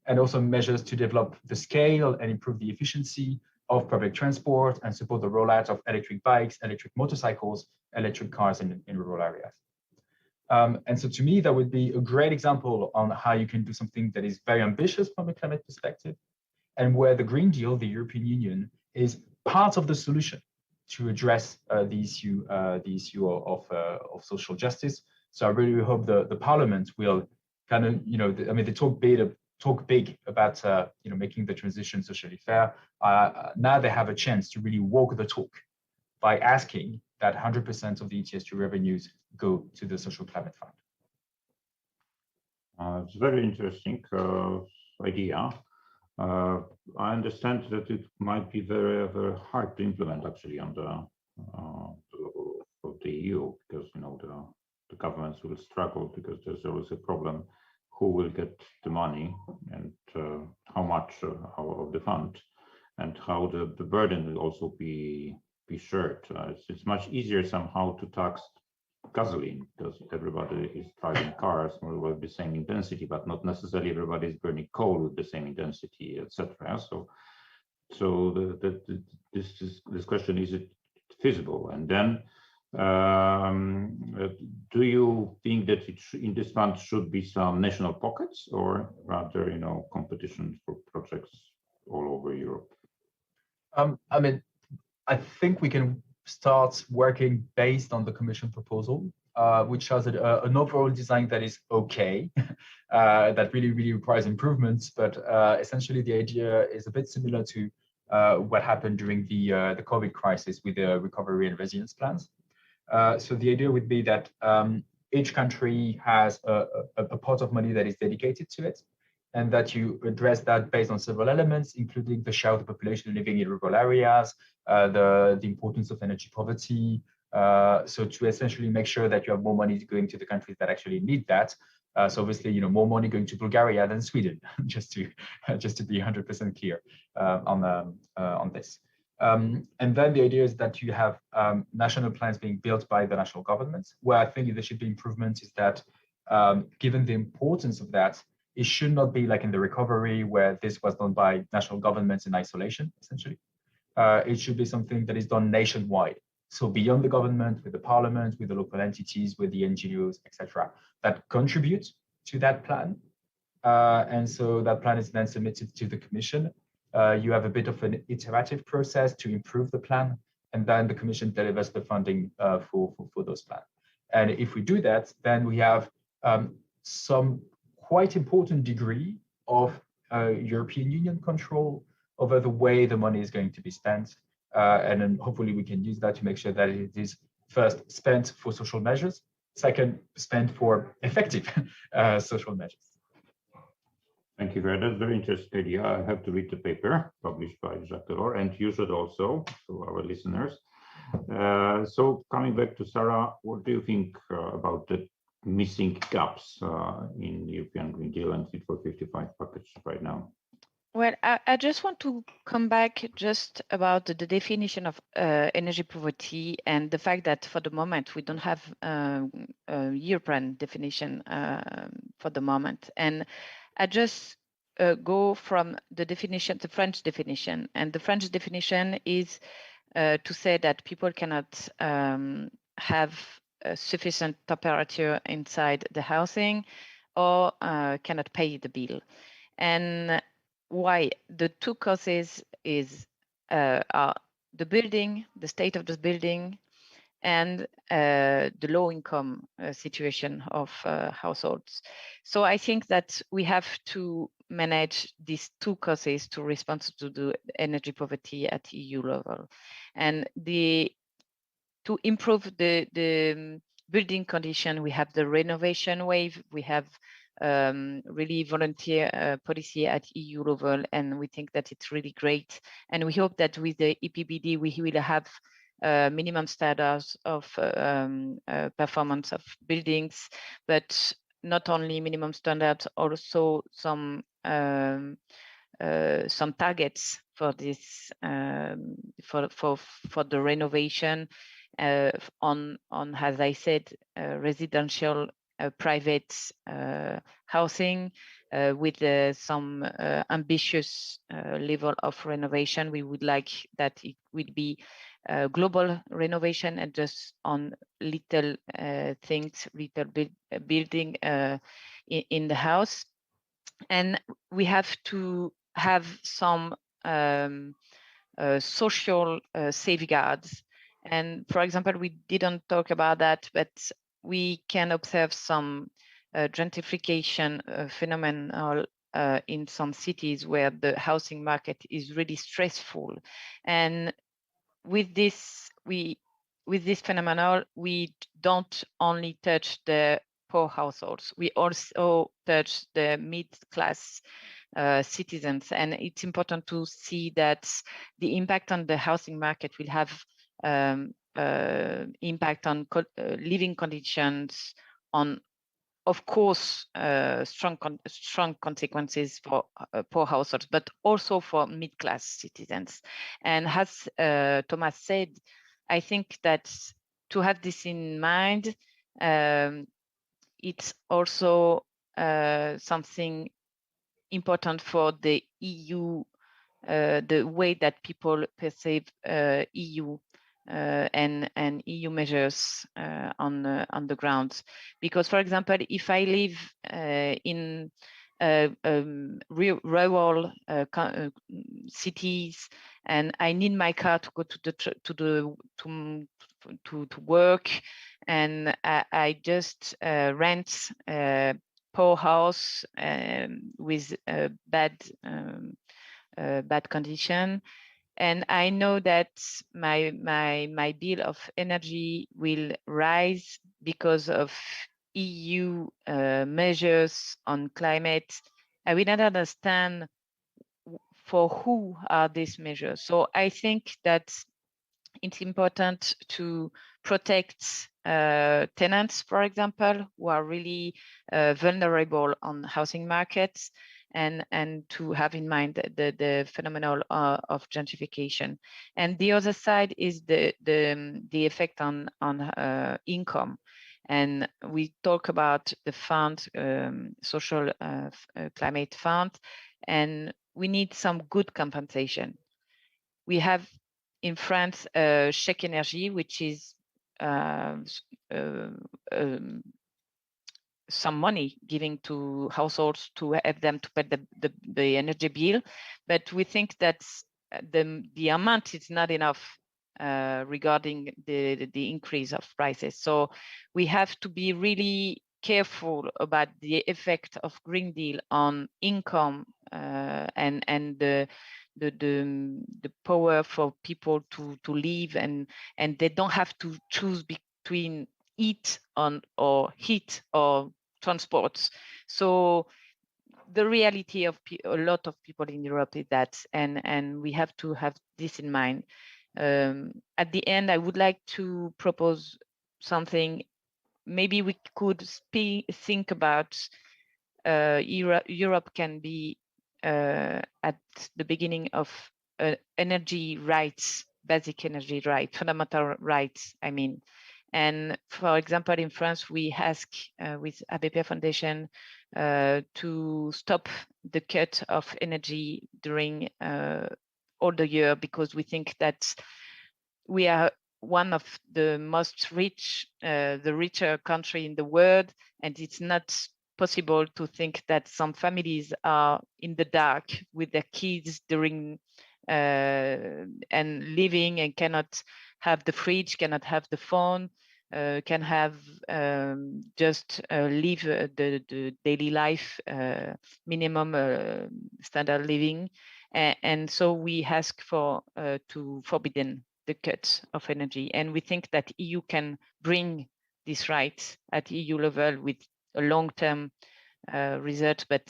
and also measures to develop the scale and improve the efficiency of public transport and support the rollout of electric bikes, electric motorcycles, electric cars in rural areas. And so to me, that would be a great example on how you can do something that is very ambitious from a climate perspective, and where the Green Deal, the European Union, is part of the solution to address the issue of social justice. So I really hope the Parliament will kind of, they talk big about making the transition socially fair. Now they have a chance to really walk the talk by asking that 100% of the ETS2 revenues go to the social climate fund. It's a very interesting idea. I understand that it might be very, very hard to implement actually on the of the EU, because the governments will struggle, because there's always a problem who will get the money and how much of the fund, and how the burden will also be shared. It's much easier somehow to tax gasoline, because everybody is driving cars with the same intensity, but not necessarily everybody is burning coal with the same intensity, etc. So this question, is it feasible? And then do you think that in this fund should be some national pockets, or rather competition for projects all over Europe? I think we can start working based on the Commission proposal, which has an overall design that is okay, that really requires improvements. But essentially, the idea is a bit similar to what happened during the COVID crisis with the recovery and resilience plans. So the idea would be that each country has a pot of money that is dedicated to it, and that you address that based on several elements, including the share of the population living in rural areas, the importance of energy poverty. So to essentially make sure that you have more money going to the countries that actually need that. So obviously, more money going to Bulgaria than Sweden, just to be 100% clear on this. And then the idea is that you have national plans being built by the national governments. Where I think there should be improvement is that, given the importance of that, it should not be like in the recovery where this was done by national governments in isolation, essentially. It should be something that is done nationwide. So beyond the government, with the parliament, with the local entities, with the NGOs, etc., that contribute to that plan. And so that plan is then submitted to the Commission. You have a bit of an iterative process to improve the plan, and then the Commission delivers the funding for those plans. And if we do that, then we have some quite important degree of European Union control over the way the money is going to be spent. And then hopefully we can use that to make sure that it is first spent for social measures, second, spent for effective social measures. Thank you, that's very interesting idea. I have to read the paper published by Jacques Delors, and you should also, to our listeners. So coming back to Sarah, what do you think about the missing gaps in the European Green Deal and Fit for 55 package right now? Well, I just want to come back just about the definition of energy poverty, and the fact that for the moment we don't have a European definition for the moment. And I just go from the definition, the French definition, and the French definition is to say that people cannot have a sufficient temperature inside the housing, or cannot pay the bill. And why? The two causes are the building, the state of the building, and the low income situation of households. So I think that we have to manage these two causes to respond to the energy poverty at EU level. And to improve the building condition, we have the renovation wave, we have really volunteer policy at EU level, and we think that it's really great. And we hope that with the EPBD, we will have minimum standards of performance of buildings, but not only minimum standards, also some targets for this for the renovation on as I said, residential private housing with some ambitious level of renovation. We would like that it will be global renovation and just on little things, little building in the house. And we have to have some social safeguards. And for example, we didn't talk about that, but we can observe some gentrification phenomenon in some cities where the housing market is really stressful. And with this phenomenon, we don't only touch the poor households, we also touch the mid-class citizens. And it's important to see that the impact on the housing market will have impact on living conditions, on, of course, strong consequences for poor households, but also for mid-class citizens. And as Thomas said, I think that to have this in mind, it's also something important for the EU, the way that people perceive EU and EU measures on the ground. Because, for example, if I live in rural cities and I need my car to go to work, and I just rent a poor house with bad condition, and I know that my bill of energy will rise because of EU measures on climate. I will not understand for who are these measures. So I think that it's important to protect tenants, for example, who are really vulnerable on housing markets, and to have in mind the phenomenon of gentrification. And the other side is the effect on income. And we talk about the fund, social climate fund, and we need some good compensation. We have in France chèque énergie, which is some money giving to households to have them to pay the energy bill, but we think that the amount is not enough regarding the increase of prices. So we have to be really careful about the effect of Green Deal on income and the power for people to live, and they don't have to choose between eat or heat or transports. So the reality of a lot of people in Europe is that, and we have to have this in mind. At the end, I would like to propose something. Maybe we could think about Europe can be at the beginning of energy rights, basic energy rights, fundamental rights, I mean. And for example, in France, we ask with ABP Foundation to stop the cut of energy during all the year, because we think that we are one of the most rich, the richer country in the world, and it's not possible to think that some families are in the dark with their kids during and living and cannot have the fridge, cannot have the phone, can have just live the daily life minimum standard living, and so we ask for to forbidden the cut of energy, and we think that EU can bring this right at EU level with a long-term result, but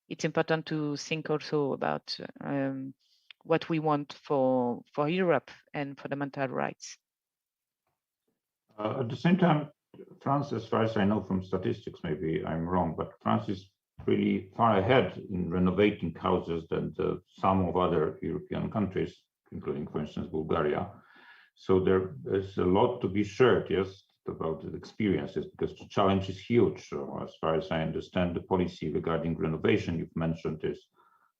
it's important to think also about what we want for Europe and fundamental rights. At the same time, France, as far as I know from statistics, maybe I'm wrong, but France is really far ahead in renovating houses than some of other European countries, including, for instance, Bulgaria. So there is a lot to be shared, yes, about the experiences, because the challenge is huge. So as far as I understand, the policy regarding renovation you've mentioned is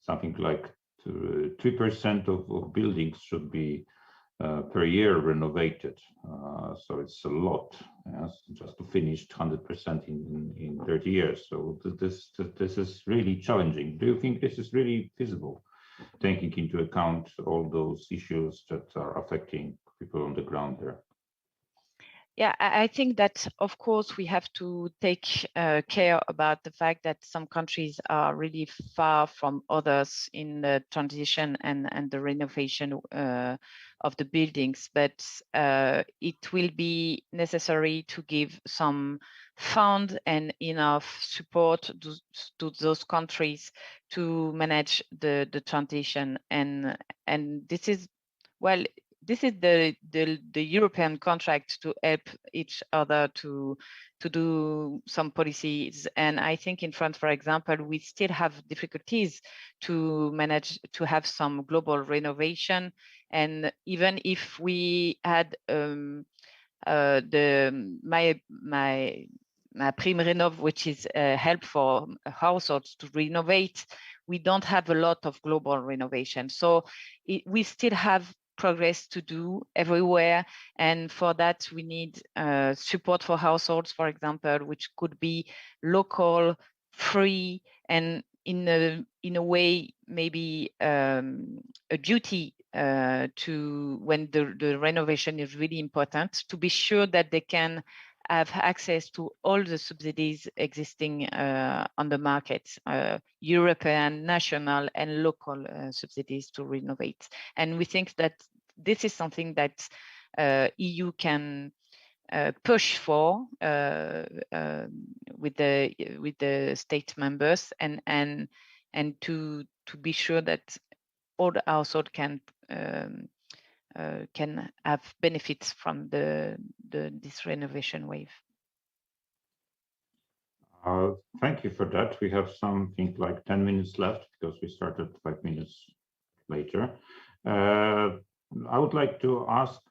something like 3% of buildings should be per year renovated. So it's a lot, yes, just to finish 100% in 30 years. So this is really challenging. Do you think this is really feasible, taking into account all those issues that are affecting people on the ground there? Yeah, I think that, of course, we have to take care about the fact that some countries are really far from others in the transition and the renovation of the buildings. But it will be necessary to give some fund and enough support to those countries to manage the transition. And this is, well, this is the European contract to help each other to do some policies. And I think in France, for example, we still have difficulties to manage to have some global renovation. And even if we had my prime renov, which is help for households to renovate, we don't have a lot of global renovation. So we still have progress to do everywhere, and for that we need support for households, for example, which could be local, free, and in a way maybe a duty to when the renovation is really important, to be sure that they can have access to all the subsidies existing on the market, European, national, and local subsidies to renovate. And we think that this is something that EU can push for with the state members, and to be sure that all the households can have benefits from this renovation wave. Thank you for that. We have something like 10 minutes left because we started 5 minutes later. I would like to ask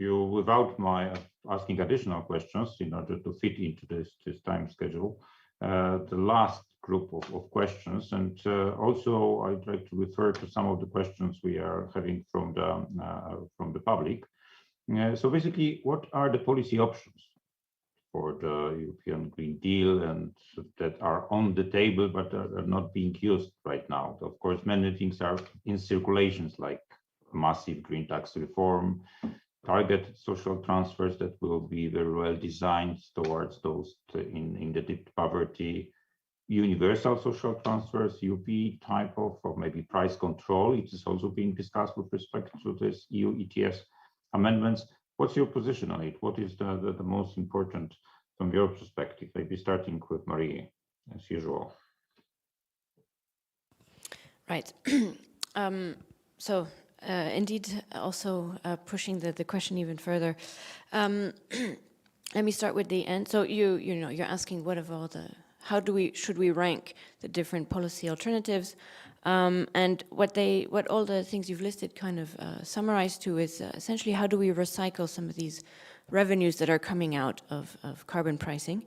you, without my asking additional questions in order to fit into this time schedule, the last group of questions, and also I'd like to refer to some of the questions we are having from the public. So basically, what are the policy options for the European Green Deal and that are on the table but are not being used right now? Of course, many things are in circulations, like massive green tax reform, targeted social transfers that will be very well designed towards those in the deep poverty, universal social transfers, UP type of, or maybe price control. It is also being discussed with respect to this EU ETS amendments. What's your position on it? What is the most important from your perspective? Maybe starting with Marie, as usual. Right. So indeed, also pushing the question even further. Let me start with the end. So you're asking what of all the, should we rank the different policy alternatives? And what all the things you've listed kind of summarize to is essentially how do we recycle some of these revenues that are coming out of carbon pricing?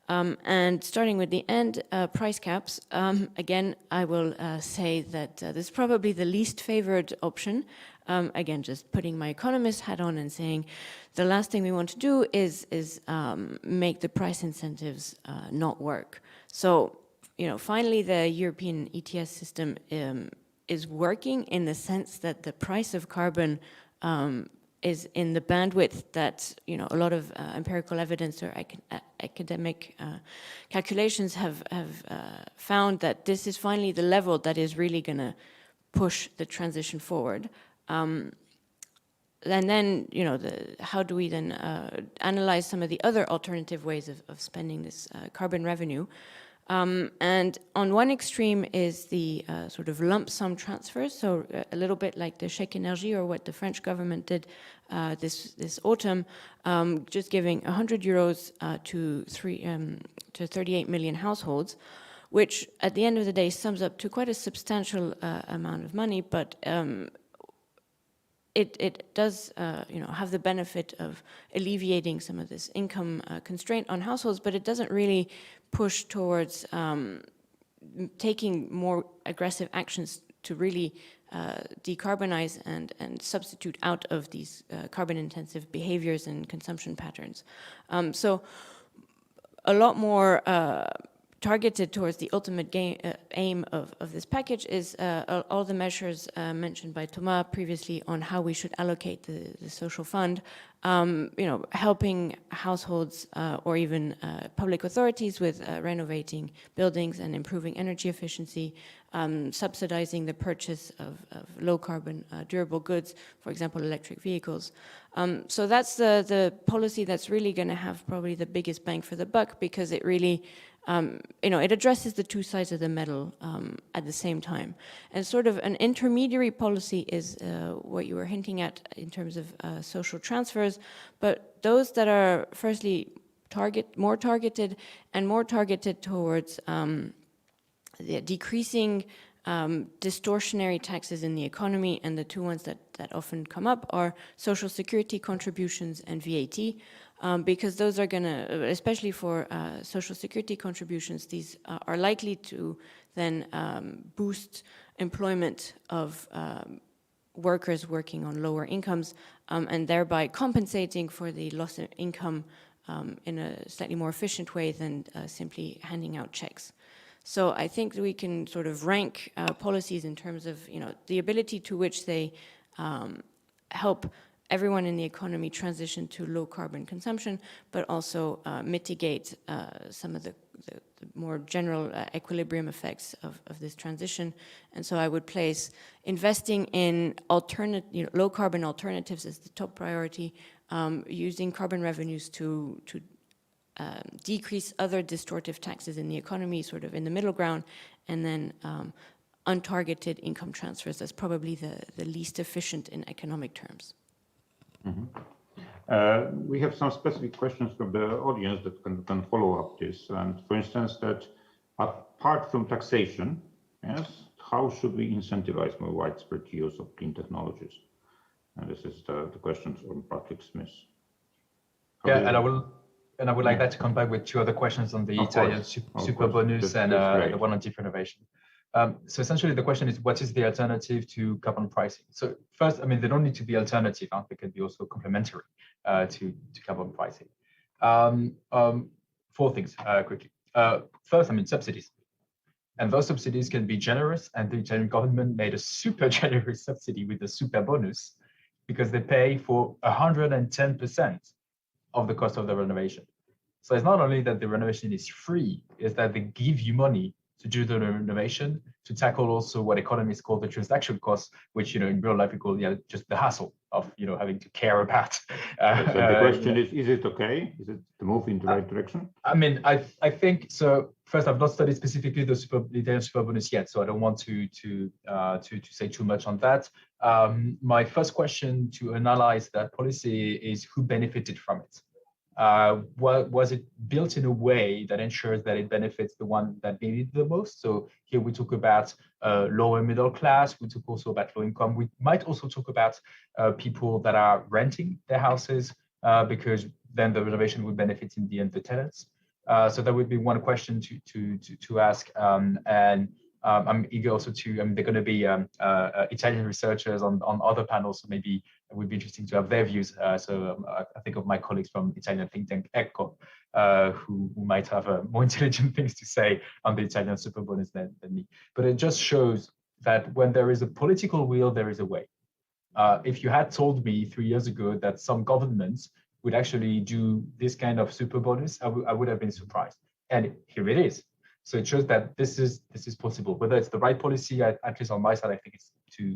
And starting with the end, price caps, again, I will say that this is probably the least favored option. Again, just putting my economist hat on and saying the last thing we want to do is make the price incentives not work. So, finally, the European ETS system is working in the sense that the price of carbon is in the bandwidth that a lot of empirical evidence or academic calculations have found that this is finally the level that is really going to push the transition forward. And then, how do we then analyze some of the other alternative ways of spending this carbon revenue? And on one extreme is the sort of lump sum transfers, so a little bit like the chèque énergie or what the French government did this autumn, just giving 100 euros to 38 million households, which at the end of the day sums up to quite a substantial amount of money, but it does have the benefit of alleviating some of this income constraint on households, but it doesn't really push towards taking more aggressive actions to really decarbonize and substitute out of these carbon-intensive behaviors and consumption patterns. So a lot more targeted towards the ultimate aim of this package is all the measures mentioned by Thomas previously on how we should allocate the social fund, helping households or even public authorities with renovating buildings and improving energy efficiency, subsidizing the purchase of low carbon durable goods, for example, electric vehicles. So that's the policy that's really going to have probably the biggest bang for the buck, because it really it addresses the two sides of the medal at the same time. And sort of an intermediary policy is what you were hinting at in terms of social transfers, but those that are firstly more targeted towards decreasing distortionary taxes in the economy, and the two ones that often come up are social security contributions and VAT. Because those are going to, especially for social security contributions, these are likely to then boost employment of workers working on lower incomes, and thereby compensating for the loss of income in a slightly more efficient way than simply handing out checks. So I think we can sort of rank policies in terms of the ability to which they help everyone in the economy transition to low carbon consumption, but also mitigate some of the more general equilibrium effects of this transition. And so I would place investing in low carbon alternatives as the top priority, using carbon revenues to decrease other distortive taxes in the economy, sort of in the middle ground, and then untargeted income transfers as probably the least efficient in economic terms. Mm-hmm. We have some specific questions from the audience that can follow up this. And for instance, that apart from taxation, yes, how should we incentivize more widespread use of clean technologies? And this is the question from Patrick Smith. And I would like that to come back with two other questions on the Italian super bonus and the one on deep renovation. So essentially the question is, what is the alternative to carbon pricing? So first, I mean, they don't need to be alternative, they can be also complementary to carbon pricing. Four things quickly. First, I mean, subsidies. And those subsidies can be generous, and the Italian government made a super generous subsidy with the super bonus, because they pay for 110% of the cost of the renovation. So it's not only that the renovation is free, it's that they give you money to do the renovation, to tackle also what economists call the transaction costs, which in real life we call just the hassle of having to care about. So the question is it okay? Is it to move in the right direction? I mean, I think so. First, I've not studied specifically the Italian super bonus yet, so I don't want to say too much on that. My first question to analyze that policy is who benefited from it. Was it built in a way that ensures that it benefits the one that needed the most? So here we talk about lower middle class, we talk also about low income. We might also talk about people that are renting their houses, because then the renovation would benefit in the end the tenants. So that would be one question to ask. And I'm eager also to, they're going to be Italian researchers on other panels, so maybe it would be interesting to have their views. So I think of my colleagues from Italian think tank ECCO, who might have more intelligent things to say on the Italian super bonus than me. But it just shows that when there is a political will, there is a way. If you had told me 3 years ago that some governments would actually do this kind of super bonus, I would have been surprised. And here it is. So it shows that this is possible. Whether it's the right policy, at least on my side, I think it's too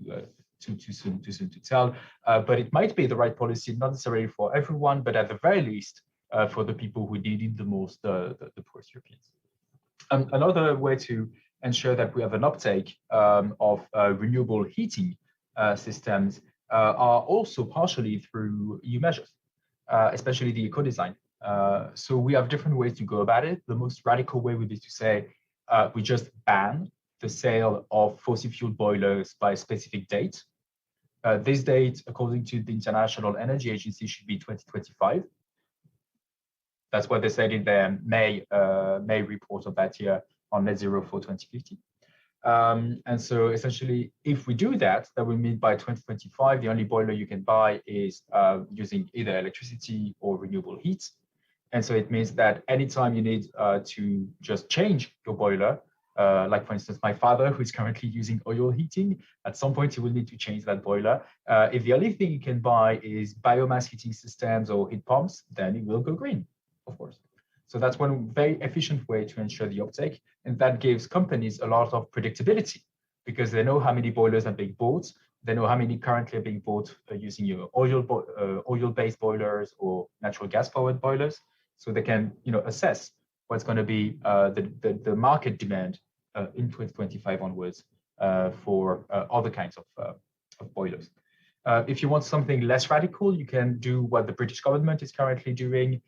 soon to tell. But it might be the right policy, not necessarily for everyone, but at the very least for the people who need it the most, the poorest Europeans. Another way to ensure that we have an uptake of renewable heating systems are also partially through EU measures, especially the eco-design. So we have different ways to go about it. The most radical way would be to say we just ban the sale of fossil fuel boilers by a specific date. This date, according to the International Energy Agency, should be 2025. That's what they said in their May report of that year on net zero for 2050. And so essentially, if we do that, that will mean by 2025, the only boiler you can buy is using either electricity or renewable heat. And so it means that anytime you need to just change your boiler, like for instance, my father, who is currently using oil heating, at some point he will need to change that boiler. If the only thing you can buy is biomass heating systems or heat pumps, then it will go green, of course. So that's one very efficient way to ensure the uptake. And that gives companies a lot of predictability because they know how many boilers are being bought. They know how many currently are being bought using your oil-based boilers or natural gas-powered boilers. So they can assess what's going to be the market demand in 2025 onwards for other kinds of boilers. If you want something less radical, you can do what the British government is currently doing,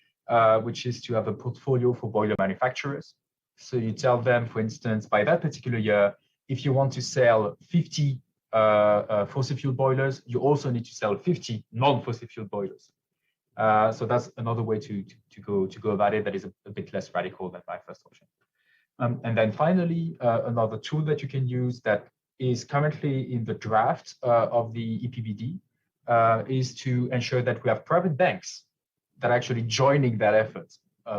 which is to have a portfolio for boiler manufacturers. So you tell them, for instance, by that particular year, if you want to sell 50 fossil fuel boilers, you also need to sell 50 non-fossil fuel boilers. So that's another way to go about it that is a bit less radical than my first option. And then finally, another tool that you can use that is currently in the draft of the EPBD is to ensure that we have private banks that are actually joining that effort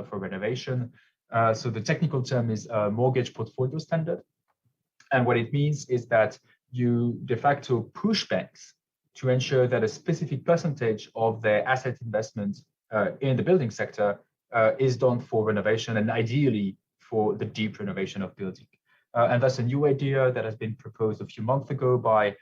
for renovation. So the technical term is mortgage portfolio standard. And what it means is that you de facto push banks to ensure that a specific percentage of their asset investment in the building sector is done for renovation and ideally for the deep renovation of building. And that's a new idea that has been proposed a few months ago by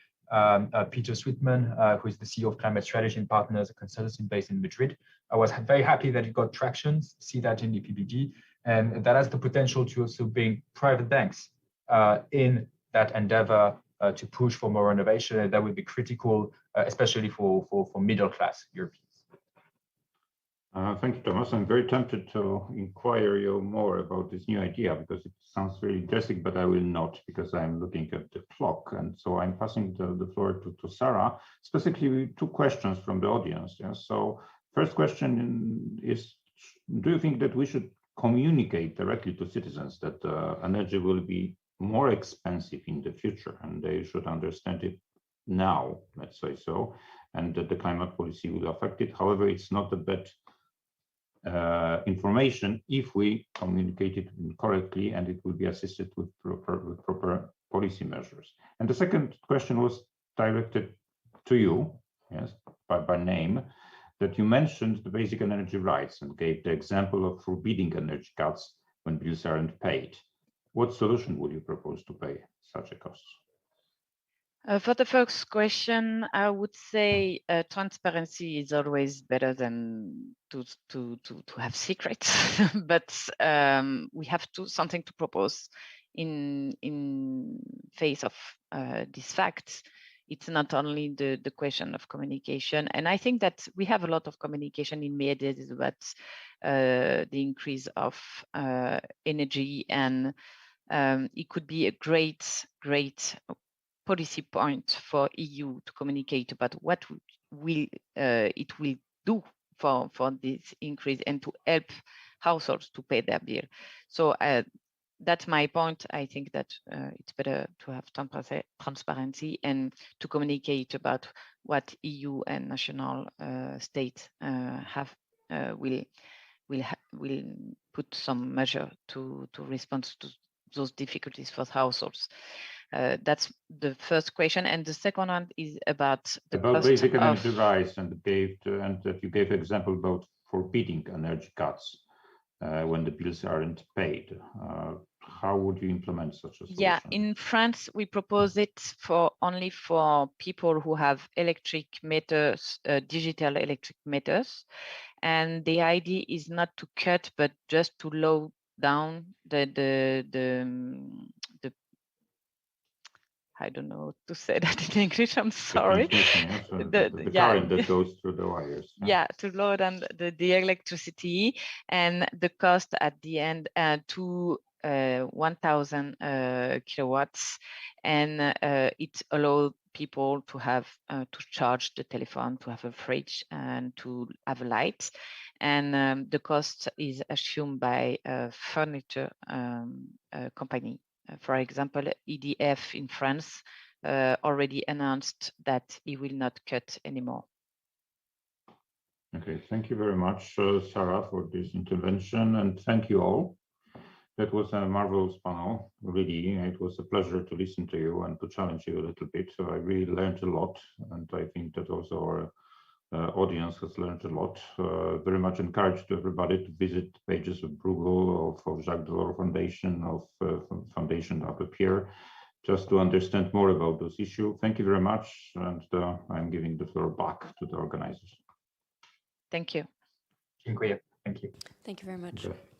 Peter Sweetman, who is the CEO of Climate Strategy and Partners, a consultancy based in Madrid. I was very happy that it got traction, see that in the PBD, and that has the potential to also bring private banks in that endeavor to push for more renovation, and that would be critical, especially for middle-class Europeans. Thank you, Thomas. I'm very tempted to inquire you more about this new idea because it sounds really interesting, but I will not because I'm looking at the clock. And so I'm passing the floor to Sarah, specifically 2 questions from the audience. Yeah? So first question is, do you think that we should communicate directly to citizens that energy will be more expensive in the future and they should understand it now, let's say so, and that the climate policy will affect it? However, it's not a bad information if we communicate it correctly and it will be assisted with proper policy measures. And the second question was directed to you, yes, by name, that you mentioned the basic energy rights and gave the example of forbidding energy cuts when bills aren't paid. What solution would you propose to pay such a cost? For the first question, I would say transparency is always better than to have secrets, but we have something to propose in face of these facts. It's not only the question of communication, and I think that we have a lot of communication in media about the increase of energy, and it could be a great policy point for EU to communicate about what it will do for this increase and to help households to pay their bill. So that's my point. I think that it's better to have transparency and to communicate about what EU and national states will put some measure to respond to those difficulties for households. That's the first question, and the second one is about the cost basic energy rights, and that you gave example about forbidding energy cuts when the bills aren't paid. How would you implement such a solution? Yeah, in France, we propose it only for people who have electric meters, digital electric meters. And the idea is not to cut, but just to down the I don't know to say that in English. I'm sorry. The current that goes through the wires. Yeah, to lower down the electricity, and the cost at the end to 1,000 kilowatts, and it allowed people to have to charge the telephone, to have a fridge, and to have a light. And the cost is assumed by a furniture company. For example, EDF in France already announced that it will not cut anymore. Okay, thank you very much, Sarah, for this intervention, and thank you all. That was a marvelous panel, really. It was a pleasure to listen to you and to challenge you a little bit. So I really learned a lot, and I think that also our audience has learned a lot. Very much encouraged everybody to visit pages of Bruegel, of Jacques Delors Foundation, of Foundation up here, just to understand more about this issue. Thank you very much, and I'm giving the floor back to the organizers. Thank you. Dziękuję. Thank you. Thank you very much. Okay.